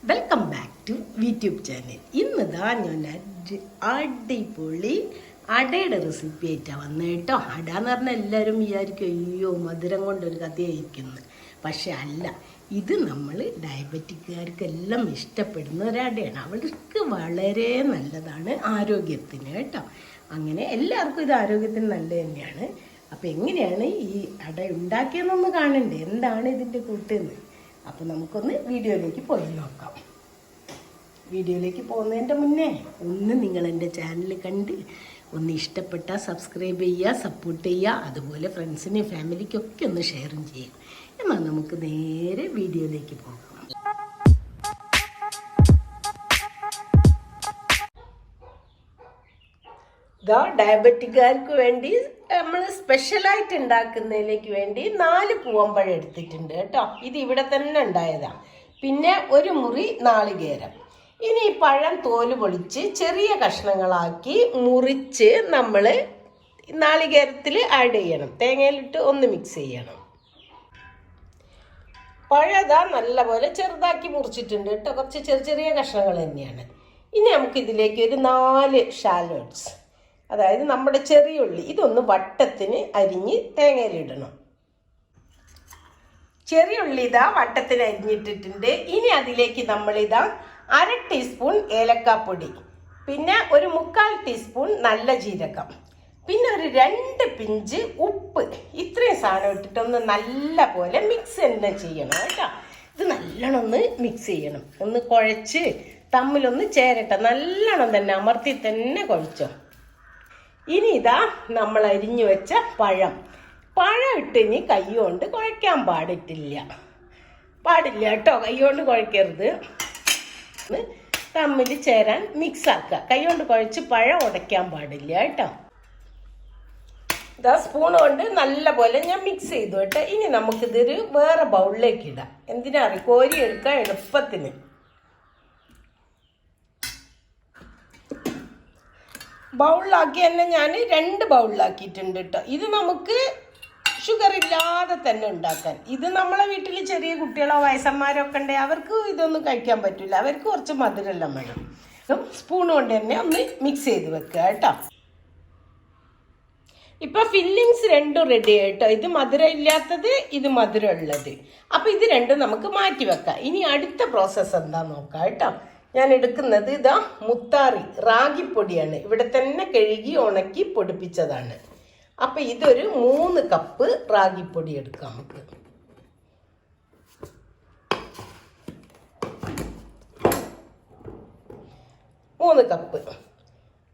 Welcome back to VTube channel. ഇന്നിതാ ഞാൻ അടിപൊളി അടയുടെ റെസിപ്പി ആയിട്ടാണ് വന്നത് കേട്ടോ. അട എന്ന് പറഞ്ഞാൽ എല്ലാവരും വിചാരിക്കും അയ്യോ മധുരം കൊണ്ടൊരു കഥയായിരിക്കുന്നു. പക്ഷെ അല്ല, ഇത് നമ്മൾ ഡയബറ്റിക്കാർക്കെല്ലാം ഇഷ്ടപ്പെടുന്ന ഒരു അടയാണ്. അവർക്ക് വളരെ നല്ലതാണ് ആരോഗ്യത്തിന് കേട്ടോ. അങ്ങനെ എല്ലാവർക്കും ഇത് ആരോഗ്യത്തിന് നല്ലത് തന്നെയാണ്. അപ്പോൾ എങ്ങനെയാണ് ഈ അട ഉണ്ടാക്കിയതെന്നൊന്ന് കാണണ്ടേ, എന്താണ് ഇതിൻ്റെ കൂട്ടെന്ന്. അപ്പോൾ നമുക്കൊന്ന് വീഡിയോയിലേക്ക് പോയി നോക്കാം. വീഡിയോയിലേക്ക് പോകുന്നതിൻ്റെ മുന്നേ ഒന്ന് നിങ്ങൾ എൻ്റെ ചാനൽ കണ്ട് ഒന്ന് ഇഷ്ടപ്പെട്ടാൽ സബ്സ്ക്രൈബ് ചെയ്യുക, സപ്പോർട്ട് ചെയ്യുക, അതുപോലെ ഫ്രണ്ട്സിനും ഫാമിലിക്കൊക്കെ ഒന്ന് ഷെയറും ചെയ്യുക. എന്നാൽ നമുക്ക് നേരെ വീഡിയോയിലേക്ക് പോകാം. ഇതാ ഡയബറ്റിക്കാർക്ക് വേണ്ടി നമ്മൾ സ്പെഷ്യലായിട്ട് ഉണ്ടാക്കുന്നതിലേക്ക് വേണ്ടി 4 പൂവമ്പഴം എടുത്തിട്ടുണ്ട് കേട്ടോ. ഇത് ഇവിടെ തന്നെ ഉണ്ടായതാണ്. പിന്നെ ഒരു മുറി നാളികേരം. ഇനി ഈ പഴം തോല് പൊളിച്ച് ചെറിയ കഷ്ണങ്ങളാക്കി മുറിച്ച് നമ്മൾ നാളികേരത്തിൽ ആഡ് ചെയ്യണം. തേങ്ങയിലിട്ട് ഒന്ന് മിക്സ് ചെയ്യണം. പഴതാ നല്ലപോലെ ചെറുതാക്കി മുറിച്ചിട്ടുണ്ട് കേട്ടോ. കുറച്ച് ചെറിയ ചെറിയ കഷ്ണങ്ങൾ തന്നെയാണ്. ഇനി നമുക്കിതിലേക്ക് ഒരു 4 ഷാലോട്ട്സ്, അതായത് നമ്മുടെ ചെറിയ ഉള്ളി, ഇതൊന്ന് വട്ടത്തിന് അരിഞ്ഞ് തേങ്ങയിലിടണം. ചെറിയ ഉള്ളി ഇതാ വട്ടത്തിന് അരിഞ്ഞിട്ടിട്ടുണ്ട്. ഇനി അതിലേക്ക് നമ്മളിതാ 1/2 ടീസ്പൂൺ ഏലക്കാപ്പൊടി, പിന്നെ ഒരു 1/4 ടീസ്പൂൺ നല്ല ജീരകം, പിന്നെ ഒരു 2 പിഞ്ച് ഉപ്പ്, ഇത്രയും സാധനം ഇട്ടിട്ടൊന്ന് നല്ല പോലെ മിക്സ് തന്നെ ചെയ്യണം കേട്ടോ. ഇത് നല്ലോണം ഒന്ന് മിക്സ് ചെയ്യണം. ഒന്ന് കുഴച്ച് തമ്മിലൊന്ന് ചേരട്ടെ. നല്ലോണം തന്നെ അമർത്തി തന്നെ കുഴച്ചോ. ഇനി ഇതാ നമ്മൾ അരിഞ്ഞു വെച്ച പഴം ഇട്ട് ഇനി കൈ കൊണ്ട് കുഴയ്ക്കാൻ പാടില്ല കേട്ടോ. കൈ കൊണ്ട് കുഴക്കരുത്. തമ്മിൽ ചേരാൻ മിക്സ് ആക്കുക. കൈ കൊണ്ട് കുഴച്ച് പഴം ഉടയ്ക്കാൻ പാടില്ല കേട്ടോ. ഇതാ സ്പൂൺ കൊണ്ട് നല്ല പോലെ ഞാൻ മിക്സ് ചെയ്തു കേട്ടോ. ഇനി നമുക്കിതൊരു വേറെ ബൗളിലേക്ക് ഇടാം. എന്തിനാ അറിയാം, കോരി എടുക്കാൻ എളുപ്പത്തിന്. ബൗളിലാക്കി തന്നെ ഞാൻ 2 ബൗളിലാക്കിയിട്ടുണ്ട് കേട്ടോ. ഇത് നമുക്ക് ഷുഗർ ഇല്ലാതെ തന്നെ ഉണ്ടാക്കാൻ. ഇത് നമ്മളെ വീട്ടിൽ ചെറിയ കുട്ടികളോ വയസ്സന്മാരോ ഒക്കെ ഉണ്ടെങ്കിൽ അവർക്ക് ഇതൊന്നും കഴിക്കാൻ പറ്റില്ല. അവർക്ക് കുറച്ച് മധുരമെല്ലാം വേണം. സ്പൂൺ കൊണ്ട് തന്നെ ഒന്ന് മിക്സ് ചെയ്ത് വെക്കുക കേട്ടോ. ഇപ്പം ഫില്ലിങ്സ് 2 റെഡി ആയിട്ടോ. ഇത് മധുരം ഇല്ലാത്തത്, ഇത് മധുരം ഉള്ളത്. അപ്പം ഇത് 2 നമുക്ക് മാറ്റി വെക്കാം. ഇനി അടുത്ത പ്രോസസ്സ് എന്താ നോക്കാം കേട്ടോ. ഞാൻ എടുക്കുന്നത് ഇതാ മുത്താറി റാഗിപ്പൊടിയാണ്. ഇവിടെ തന്നെ കഴുകി ഉണക്കി പൊടിപ്പിച്ചതാണ്. അപ്പം ഇതൊരു 3 കപ്പ് റാഗിപ്പൊടി എടുക്കാം നമുക്ക്. മൂന്ന് കപ്പ്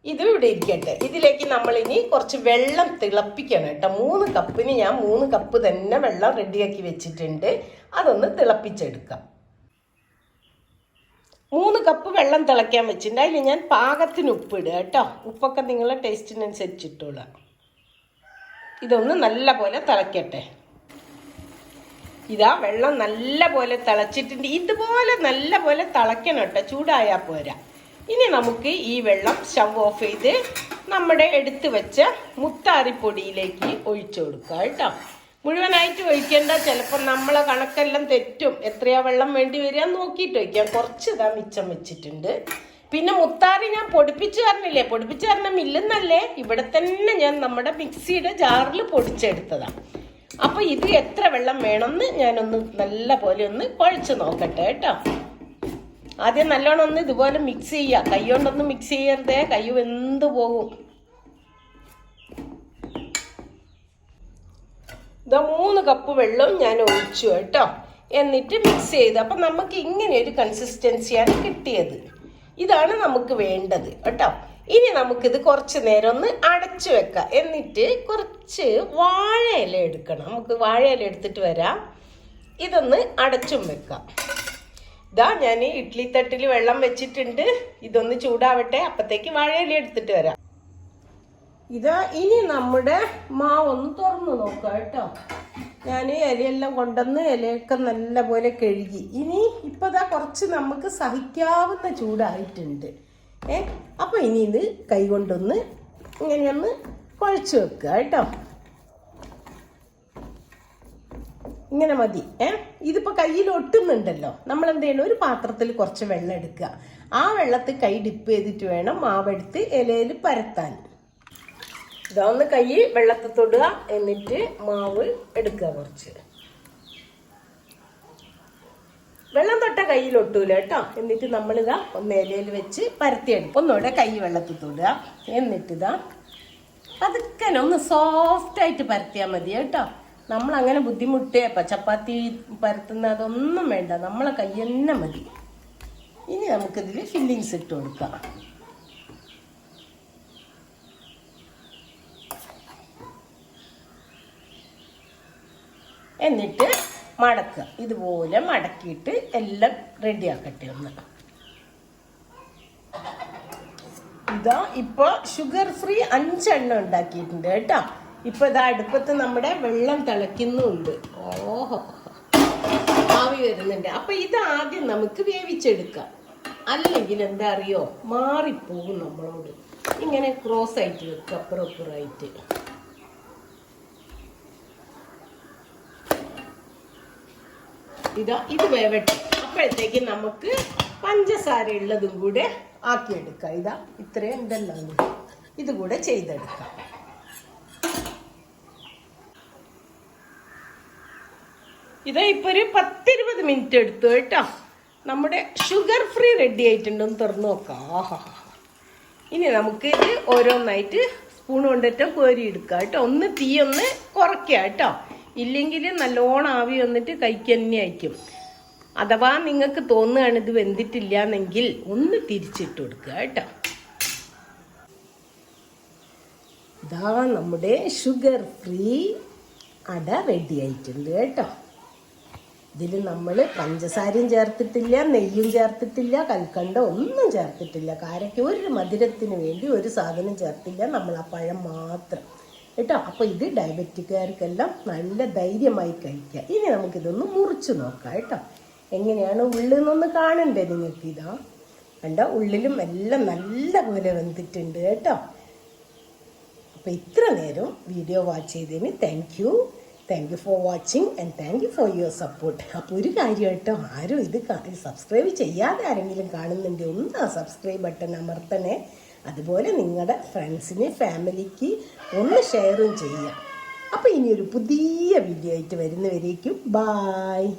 ഇത് ഇവിടെ ഇരിക്കട്ടെ. ഇതിലേക്ക് നമ്മളിനി കുറച്ച് വെള്ളം തിളപ്പിക്കണം കേട്ടോ. 3 കപ്പിന് ഞാൻ 3 കപ്പ് തന്നെ വെള്ളം റെഡിയാക്കി വെച്ചിട്ടുണ്ട്. അതൊന്ന് തിളപ്പിച്ചെടുക്കാം. 3 കപ്പ് വെള്ളം തിളയ്ക്കാൻ വെച്ചിട്ടുണ്ട്. അതിൽ ഞാൻ പാകത്തിന് ഉപ്പിടുക കേട്ടോ. ഉപ്പൊക്കെ നിങ്ങളുടെ ടേസ്റ്റിനനുസരിച്ചിട്ടുള്ള. ഇതൊന്ന് നല്ല പോലെ തിളയ്ക്കട്ടെ. ഇതാ വെള്ളം നല്ല പോലെ തിളച്ചിട്ടുണ്ട്. ഇതുപോലെ നല്ല പോലെ തിളയ്ക്കണം കേട്ടോ. ചൂടായാൽ പോരാ. ഇനി നമുക്ക് ഈ വെള്ളം സ്റ്റവ് ഓഫ് ചെയ്ത് നമ്മുടെ എടുത്തു വെച്ച മുത്താറിപ്പൊടിയിലേക്ക് ഒഴിച്ചു കൊടുക്കുക കേട്ടോ. മുഴുവനായിട്ട് ഒഴിക്കേണ്ട, ചിലപ്പോൾ നമ്മളെ കണക്കെല്ലാം തെറ്റും. എത്രയാ വെള്ളം വേണ്ടി വരിക നോക്കിയിട്ട് ഒഴിക്കാം. കുറച്ച് ഇതാ മിച്ചം വെച്ചിട്ടുണ്ട്. പിന്നെ മുത്താറി ഞാൻ പൊടിപ്പിച്ച് തരണില്ലേ, പൊടിപ്പിച്ച് തരണ മില്ലെന്നല്ലേ, ഇവിടെ തന്നെ ഞാൻ നമ്മുടെ മിക്സിയുടെ ജാറിൽ പൊടിച്ചെടുത്തതാണ്. അപ്പോൾ ഇത് എത്ര വെള്ളം വേണമെന്ന് ഞാനൊന്ന് നല്ല പോലെ ഒന്ന് കുഴച്ച് നോക്കട്ടെ കേട്ടോ. ആദ്യം നല്ലോണം ഒന്ന് ഇതുപോലെ മിക്സ് ചെയ്യുക. കൈ കൊണ്ടൊന്ന് മിക്സ് ചെയ്യരുതേ, കൈ വെന്ത് പോകും. ഇതാ 3 കപ്പ് വെള്ളവും ഞാൻ ഒഴിച്ചു കേട്ടോ. എന്നിട്ട് മിക്സ് ചെയ്ത് അപ്പം നമുക്ക് ഇങ്ങനെ ഒരു കൺസിസ്റ്റൻസിയാണ് കിട്ടിയത്. ഇതാണ് നമുക്ക് വേണ്ടത് കേട്ടോ. ഇനി നമുക്കിത് കുറച്ച് നേരം ഒന്ന് അടച്ചു വെക്കാം. എന്നിട്ട് കുറച്ച് വാഴയില എടുക്കണം. നമുക്ക് വാഴയില എടുത്തിട്ട് വരാം. ഇതൊന്ന് അടച്ചും വെക്കാം. ഇതാ ഞാൻ ഇഡ്ഡലി തട്ടിൽ വെള്ളം വെച്ചിട്ടുണ്ട്. ഇതൊന്ന് ചൂടാവട്ടെ. അപ്പത്തേക്ക് വാഴയില എടുത്തിട്ട് വരാം. ഇതാ ഇനി നമ്മുടെ മാവൊന്ന് തുറന്നു നോക്കാം കേട്ടോ. ഞാൻ ഇലയെല്ലാം കൊണ്ടുവന്ന് ഇലയൊക്കെ നല്ല പോലെ കഴുകി. ഇനി ഇപ്പം ഇതാ കുറച്ച് നമുക്ക് സഹിക്കാവുന്ന ചൂടായിട്ടുണ്ട്. അപ്പോൾ ഇനി ഇത് കൈ കൊണ്ടൊന്ന് ഇങ്ങനെയൊന്ന് കുഴച്ച് വെക്കുക കേട്ടോ. ഇങ്ങനെ മതി. ഇതിപ്പോൾ കയ്യിൽ ഒട്ടുന്നുണ്ടല്ലോ, നമ്മൾ എന്ത് ചെയ്യണം, ഒരു പാത്രത്തിൽ കുറച്ച് വെള്ളം എടുക്കുക. ആ വെള്ളത്തിൽ കൈ ഡിപ്പ് ചെയ്തിട്ട് വേണം മാവെടുത്ത് ഇലയിൽ പരത്താൻ. ഇതൊന്ന് കൈ വെള്ളത്തിൽ തൊടുക, എന്നിട്ട് മാവ് എടുക്കുക. കുറച്ച് വെള്ളം തൊട്ട കയ്യിൽ ഒട്ടൂല കേട്ടോ. എന്നിട്ട് നമ്മളിതാ ഒന്ന് ഇലയിൽ വെച്ച് പരത്തിയെടുക്കും. ഒന്നുകൂടെ കൈ വെള്ളത്തിൽ തൊടുക, എന്നിട്ടിതാ പതുക്കെ ഒന്ന് സോഫ്റ്റായിട്ട് പരത്തിയാൽ മതി കേട്ടോ. നമ്മളങ്ങനെ ബുദ്ധിമുട്ടിയപ്പോൾ ചപ്പാത്തി പരത്തുന്ന അതൊന്നും വേണ്ട, നമ്മളെ കൈ തന്നെ മതി. ഇനി നമുക്കിതിൽ ഫില്ലിങ്സ് ഇട്ട് കൊടുക്കാം. എന്നിട്ട് മടക്കുക. ഇതുപോലെ മടക്കിയിട്ട് എല്ലാം റെഡിയാക്കട്ടെ. ഒന്ന് ഇതാ ഇപ്പോൾ ഷുഗർ ഫ്രീ 5 എണ്ണം ഉണ്ടാക്കിയിട്ടുണ്ട് കേട്ടോ. ഇപ്പൊ ഇതാ അടുപ്പത്ത് നമ്മുടെ വെള്ളം തിളയ്ക്കുന്നുണ്ട്. ഓഹോ, ആവി വരുന്നുണ്ട്. അപ്പൊ ഇത് ആദ്യം നമുക്ക് വേവിച്ചെടുക്കാം, അല്ലെങ്കിൽ എന്താ അറിയോ, മാറിപ്പോകും നമ്മളോട്. ഇങ്ങനെ ക്രോസ് ആയിട്ട് വെക്കുക, അപ്പുറം ഇപ്പുറമായിട്ട്. ഇതാ ഇത് വേവട്ടെ. അപ്പോഴത്തേക്ക് നമുക്ക് പഞ്ചസാര ഉള്ളതും കൂടെ ആക്കിയെടുക്കാം. ഇതാ ഇത്രയും ഉണ്ടല്ലോ, ഇതുകൂടെ ചെയ്തെടുക്കാം. ഇതാ ഇപ്പൊ ഒരു 10-20 മിനിറ്റ് എടുത്തു കേട്ടോ. നമ്മുടെ ഷുഗർ ഫ്രീ റെഡി ആയിട്ടുണ്ടെന്ന് തുറന്നു നോക്കാം. ആഹാ, ഇനി നമുക്ക് ഇത് ഓരോന്നായിട്ട് സ്പൂൺ കൊണ്ടിട്ട് കോരി എടുക്കാം കേട്ടോ. ഒന്ന് തീ ഒന്ന് കുറയ്ക്കുക കേട്ടോ, ഇല്ലെങ്കിൽ നല്ലോണം ആവി വന്നിട്ട് കൈക്ക് തന്നെ അയക്കും. അഥവാ നിങ്ങൾക്ക് തോന്നുകയാണ് ഇത് വെന്തിട്ടില്ല എന്നെങ്കിൽ ഒന്ന് തിരിച്ചിട്ട് കൊടുക്കുക കേട്ടോ. ഇതാ നമ്മുടെ ഷുഗർ ഫ്രീ അട റെഡി ആയിട്ടുണ്ട് കേട്ടോ. ഇതിൽ നമ്മൾ പഞ്ചസാരയും ചേർത്തിട്ടില്ല, നെയ്യും ചേർത്തിട്ടില്ല, കൽക്കണ്ട ഒന്നും ചേർത്തിട്ടില്ല. കാരയ്ക്ക് ഒരു മധുരത്തിന് വേണ്ടി ഒരു സാധനം ചേർത്തില്ല, നമ്മൾ ആ പഴം മാത്രം കേട്ടോ. അപ്പോൾ ഇത് ഡയബറ്റിക്കാർക്കെല്ലാം നല്ല ധൈര്യമായി കഴിക്കുക. ഇനി നമുക്കിതൊന്ന് മുറിച്ച് നോക്കാം കേട്ടോ. എങ്ങനെയാണ് ഉള്ളിൽ നിന്നൊന്ന് കാണണ്ടേ നിങ്ങൾക്ക്? ഇതാ കണ്ട, ഉള്ളിലും എല്ലാം നല്ല പോലെ വെന്തിട്ടുണ്ട് കേട്ടോ. അപ്പോൾ ഇത്ര നേരം വീഡിയോ വാച്ച് ചെയ്തതിന് thank you for watching and thank you for your support. അപ്പോൾ ഒരു കാര്യം കേട്ടോ, ആരും ഇത് സബ്സ്ക്രൈബ് ചെയ്യാതെ ആരെങ്കിലും കാണുന്നുണ്ടെങ്കിൽ ഒന്ന് ആ സബ്സ്ക്രൈബ് ബട്ടൺ അമർത്തണേ. അതുപോലെ നിങ്ങളുടെ ഫ്രണ്ട്സിന് ഫാമിലിക്ക് ഒന്ന് ഷെയറും ചെയ്യുക. അപ്പോൾ ഇനിയൊരു പുതിയ വീഡിയോ ആയിട്ട് വരുന്നവരേക്കും ബായ്.